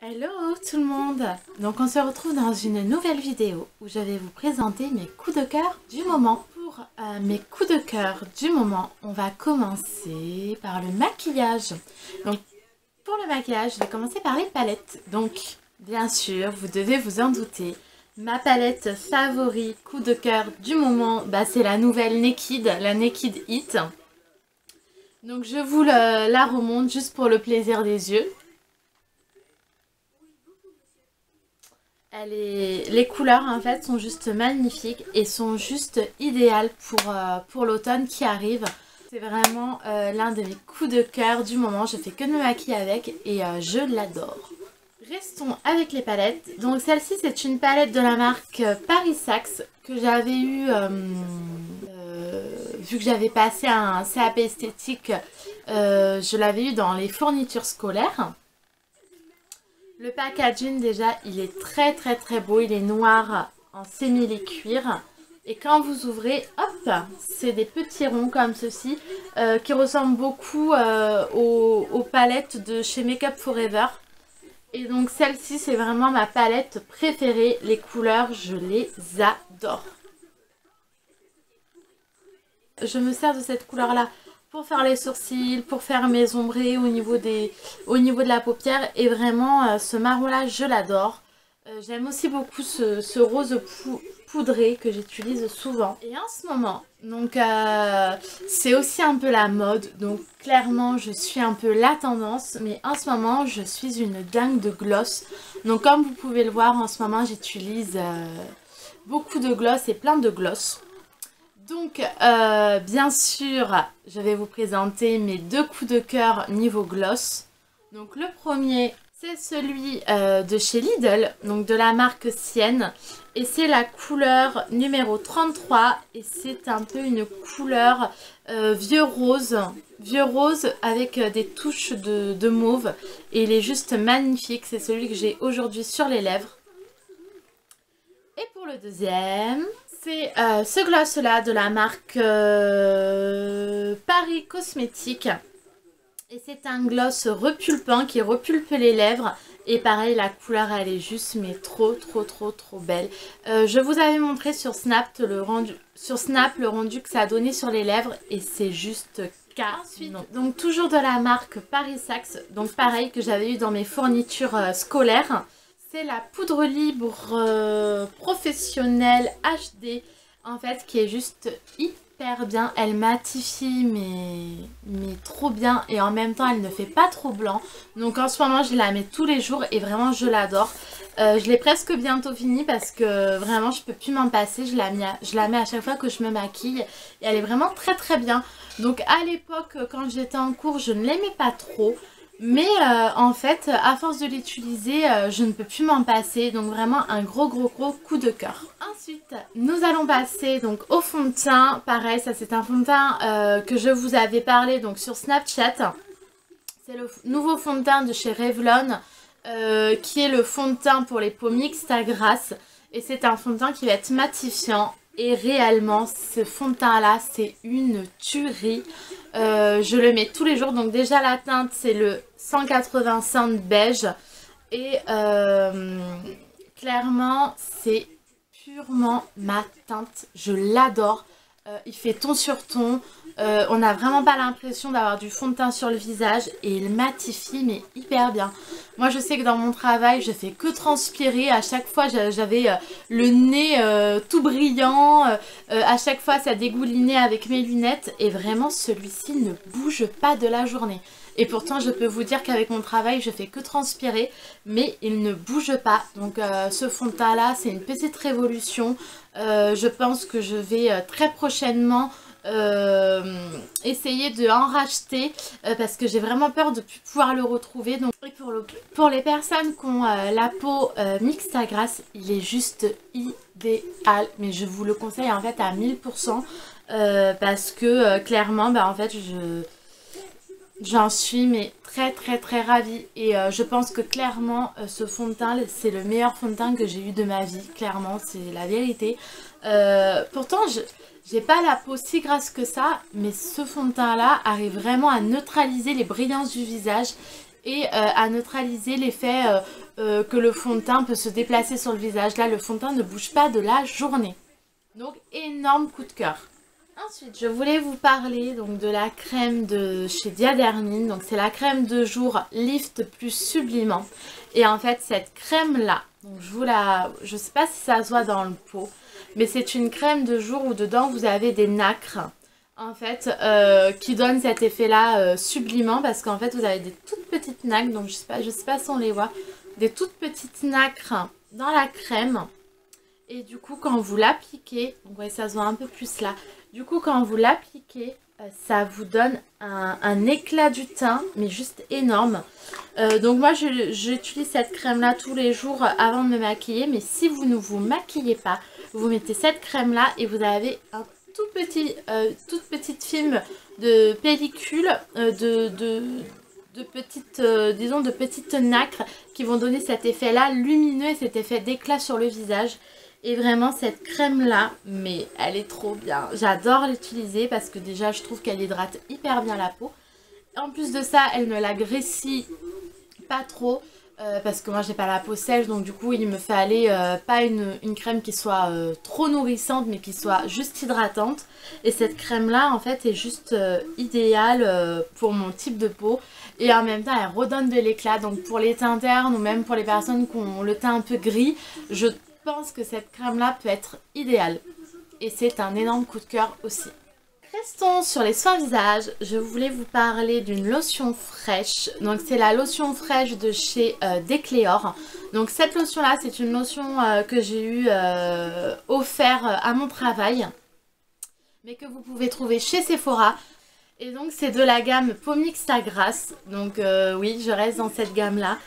Hello tout le monde. Donc on se retrouve dans une nouvelle vidéo où je vais vous présenter mes coups de cœur du moment. Pour mes coups de cœur du moment, on va commencer par le maquillage. Donc pour le maquillage, je vais commencer par les palettes. Donc bien sûr, vous devez vous en douter, ma palette favori coup de cœur du moment, c'est la nouvelle Naked, la Naked It. Donc je vous la remonte juste pour le plaisir des yeux. Les couleurs en fait sont juste magnifiques et sont juste idéales pour l'automne qui arrive. C'est vraiment l'un de mes coups de cœur du moment. Je fais que de me maquiller avec et je l'adore. Restons avec les palettes. Donc celle-ci c'est une palette de la marque Paris Saxe que j'avais eu vu que j'avais passé un CAP esthétique. Je l'avais eu dans les fournitures scolaires. Le packaging déjà il est très beau, il est noir en simili cuir et quand vous ouvrez, hop, c'est des petits ronds comme ceci qui ressemblent beaucoup aux palettes de chez Make Up Forever. Et donc celle-ci c'est vraiment ma palette préférée, les couleurs je les adore. Je me sers de cette couleur là pour faire les sourcils, pour faire mes ombrés au niveau de la paupière. Et vraiment, ce marron là, je l'adore. J'aime aussi beaucoup ce rose poudré que j'utilise souvent. Et en ce moment, donc c'est aussi un peu la mode. Donc clairement, je suis un peu la tendance. Mais en ce moment, je suis une dingue de gloss. Donc comme vous pouvez le voir, en ce moment, j'utilise beaucoup de gloss et plein de gloss. Donc, bien sûr, je vais vous présenter mes deux coups de cœur niveau gloss. Donc, le premier, c'est celui de chez Lidl, donc de la marque Sienne. Et c'est la couleur numéro 33. Et c'est un peu une couleur vieux rose avec des touches de mauve. Et il est juste magnifique. C'est celui que j'ai aujourd'hui sur les lèvres. Et pour le deuxième... c'est ce gloss là de la marque Paris Cosmétiques. Et c'est un gloss repulpant qui repulpe les lèvres. Et pareil, la couleur elle est juste mais trop belle. Je vous avais montré sur Snap le rendu que ça a donné sur les lèvres. Et c'est juste ensuite, donc toujours de la marque Paris Saxe. Donc pareil que j'avais eu dans mes fournitures scolaires. C'est la poudre libre professionnelle HD en fait qui est juste hyper bien. Elle matifie mais trop bien et en même temps elle ne fait pas trop blanc. Donc en ce moment je la mets tous les jours et vraiment je l'adore. Je l'ai presque bientôt fini parce que vraiment je peux plus m'en passer. Je la mets à chaque fois que je me maquille et elle est vraiment très bien. Donc à l'époque quand j'étais en cours je ne l'aimais pas trop. Mais en fait, à force de l'utiliser, je ne peux plus m'en passer. Donc vraiment un gros coup de cœur. Ensuite, nous allons passer donc au fond de teint. Pareil, ça c'est un fond de teint que je vous avais parlé donc sur Snapchat. C'est le nouveau fond de teint de chez Revlon. Qui est le fond de teint pour les peaux mixtes à grasse. Et c'est un fond de teint qui va être matifiant. Et réellement, ce fond de teint là, c'est une tuerie. Je le mets tous les jours. Donc déjà la teinte, c'est le 180 Sand Beige. Et clairement, c'est purement ma teinte. Je l'adore. Il fait ton sur ton. On n'a vraiment pas l'impression d'avoir du fond de teint sur le visage. Et il matifie mais hyper bien. Moi je sais que dans mon travail je fais que transpirer. À chaque fois j'avais le nez tout brillant. À chaque fois ça dégoulinait avec mes lunettes. Et vraiment celui-ci ne bouge pas de la journée. Et pourtant je peux vous dire qu'avec mon travail je fais que transpirer. Mais il ne bouge pas. Donc ce fond de teint là c'est une petite révolution. Je pense que je vais très prochainement essayer de en racheter parce que j'ai vraiment peur de ne plus pouvoir le retrouver. Donc pour les personnes qui ont la peau mixte à grasse, il est juste idéal. Mais je vous le conseille en fait à 1000% parce que clairement en fait j'en suis mais très ravie. Et je pense que clairement ce fond de teint c'est le meilleur fond de teint que j'ai eu de ma vie. Clairement c'est la vérité. Pourtant j'ai pas la peau si grasse que ça, mais ce fond de teint là arrive vraiment à neutraliser les brillances du visage et à neutraliser l'effet que le fond de teint peut se déplacer sur le visage. Là, le fond de teint ne bouge pas de la journée. Donc, énorme coup de cœur. Ensuite, je voulais vous parler donc de la crème de chez Diadermine. Donc, c'est la crème de jour Lift plus Sublimant. Et en fait, cette crème-là, donc je sais pas si ça se voit dans le pot, mais c'est une crème de jour où dedans vous avez des nacres. En fait, qui donne cet effet-là sublimant parce qu'en fait, vous avez des toutes petites nacres. Donc, je sais pas si on les voit. Des toutes petites nacres dans la crème. Et du coup, quand vous l'appliquez, donc ouais, ça se voit un peu plus là. Du coup, quand vous l'appliquez, ça vous donne un éclat du teint, mais juste énorme. Donc moi, j'utilise cette crème-là tous les jours avant de me maquiller. Mais si vous ne vous maquillez pas, vous mettez cette crème-là et vous avez un toute petite film de pellicule, de petites, disons, de petites nacres qui vont donner cet effet-là lumineux et cet effet d'éclat sur le visage. Et vraiment cette crème là, mais elle est trop bien. J'adore l'utiliser parce que déjà je trouve qu'elle hydrate hyper bien la peau. En plus de ça, elle ne l'agréssit pas trop. Parce que moi j'ai pas la peau sèche, donc du coup il me fallait pas une crème qui soit trop nourrissante mais qui soit juste hydratante. Et cette crème là en fait est juste idéale pour mon type de peau. Et en même temps elle redonne de l'éclat, donc pour les teints ternes ou même pour les personnes qui ont le teint un peu gris, je pense que cette crème là peut être idéale. Et c'est un énorme coup de cœur aussi. Restons sur les soins visage, je voulais vous parler d'une lotion fraîche. Donc c'est la lotion fraîche de chez Decléor. Donc cette lotion là c'est une lotion que j'ai eu offert à mon travail. Mais que vous pouvez trouver chez Sephora. Et donc c'est de la gamme Pomix à Grasse. Donc oui, je reste dans cette gamme là.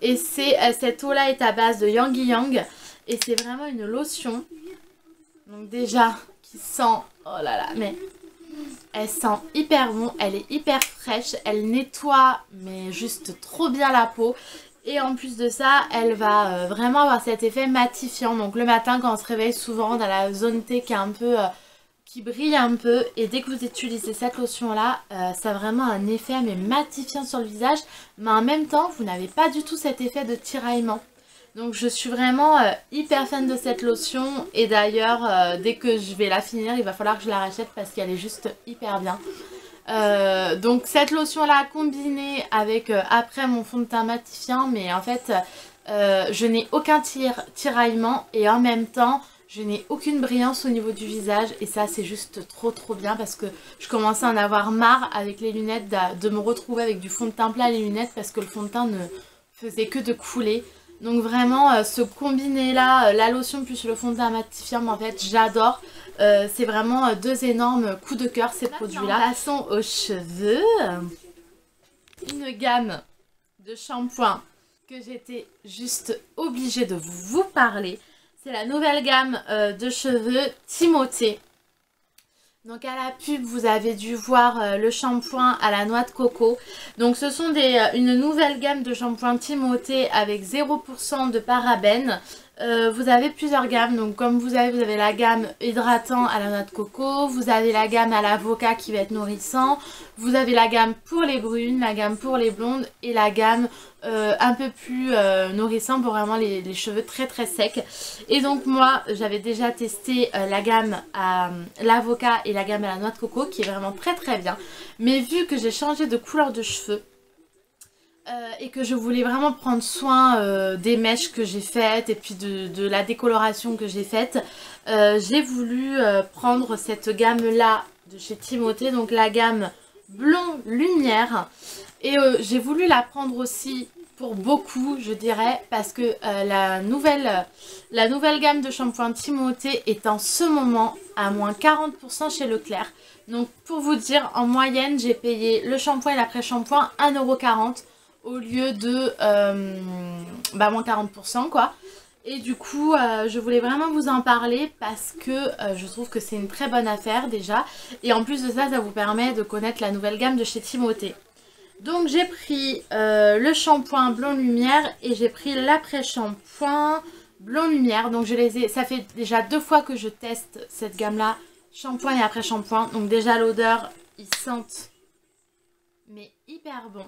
Et c'est cette eau là est à base de Yang Yang. Et c'est vraiment une lotion. Donc déjà qui sent, oh là là, mais... elle sent hyper bon, elle est hyper fraîche, elle nettoie mais juste trop bien la peau. Et en plus de ça, elle va vraiment avoir cet effet matifiant. Donc le matin quand on se réveille souvent dans la zone T qui est un peu... qui brille un peu. Et dès que vous utilisez cette lotion là, ça a vraiment un effet mais matifiant sur le visage. Mais en même temps, vous n'avez pas du tout cet effet de tiraillement. Donc je suis vraiment hyper fan de cette lotion et d'ailleurs dès que je vais la finir il va falloir que je la rachète parce qu'elle est juste hyper bien. Donc cette lotion là combinée avec après mon fond de teint matifiant, mais en fait je n'ai aucun tiraillement et en même temps je n'ai aucune brillance au niveau du visage et ça c'est juste trop bien parce que je commençais à en avoir marre avec les lunettes de me retrouver avec du fond de teint plat les lunettes parce que le fond de teint ne faisait que de couler. Donc vraiment ce combiné là, la lotion plus le fond de teint matifiant, en fait j'adore. C'est vraiment deux énormes coups de cœur ces produits là. Passons aux cheveux. Une gamme de shampoings que j'étais juste obligée de vous parler. C'est la nouvelle gamme de cheveux Timothée. Donc à la pub vous avez dû voir le shampoing à la noix de coco. Donc ce sont une nouvelle gamme de shampoing Timothée avec 0% de parabènes. Vous avez plusieurs gammes, donc comme vous avez la gamme hydratant à la noix de coco, vous avez la gamme à l'avocat qui va être nourrissant, vous avez la gamme pour les brunes, la gamme pour les blondes et la gamme un peu plus nourrissant pour vraiment les cheveux très secs. Et donc moi j'avais déjà testé la gamme à l'avocat et la gamme à la noix de coco qui est vraiment très bien. Mais vu que j'ai changé de couleur de cheveux, et que je voulais vraiment prendre soin des mèches que j'ai faites et puis de la décoloration que j'ai faite, j'ai voulu prendre cette gamme là de chez Timothée, donc la gamme blond lumière, et j'ai voulu la prendre aussi pour beaucoup je dirais parce que la nouvelle gamme de shampoing Timothée est en ce moment à moins 40% chez Leclerc. Donc pour vous dire, en moyenne j'ai payé le shampoing et l'après-shampoing 1,40 € au lieu de moins 40% quoi. Et du coup je voulais vraiment vous en parler parce que je trouve que c'est une très bonne affaire déjà. Et en plus de ça, ça vous permet de connaître la nouvelle gamme de chez Timothée. Donc j'ai pris le shampoing blond lumière et j'ai pris l'après-shampoing blond lumière. Donc ça fait déjà 2 fois que je teste cette gamme là, shampoing et après-shampoing. Donc déjà l'odeur, ils sentent mais hyper bon.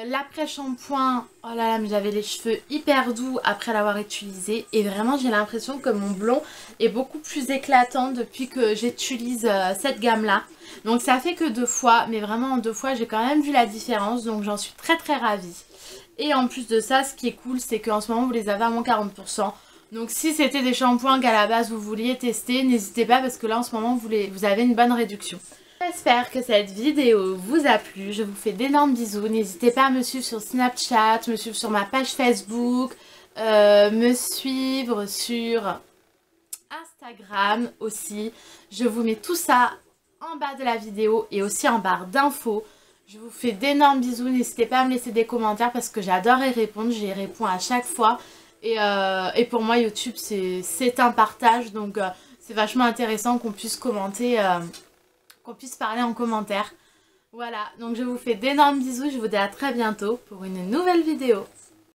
L'après-shampoing, oh là là, mais j'avais les cheveux hyper doux après l'avoir utilisé. Et vraiment, j'ai l'impression que mon blond est beaucoup plus éclatant depuis que j'utilise cette gamme-là. Donc ça fait que 2 fois, mais vraiment en 2 fois, j'ai quand même vu la différence. Donc j'en suis très très ravie. Et en plus de ça, ce qui est cool, c'est qu'en ce moment, vous les avez à moins 40%. Donc si c'était des shampoings qu'à la base vous vouliez tester, n'hésitez pas parce que là en ce moment vous avez une bonne réduction. J'espère que cette vidéo vous a plu, je vous fais d'énormes bisous, n'hésitez pas à me suivre sur Snapchat, me suivre sur ma page Facebook, me suivre sur Instagram aussi. Je vous mets tout ça en bas de la vidéo et aussi en barre d'infos. Je vous fais d'énormes bisous, n'hésitez pas à me laisser des commentaires parce que j'adore y répondre, j'y réponds à chaque fois. Et pour moi YouTube c'est un partage, donc c'est vachement intéressant qu'on puisse commenter, qu'on puisse parler en commentaire. Voilà, donc je vous fais d'énormes bisous, je vous dis à très bientôt pour une nouvelle vidéo.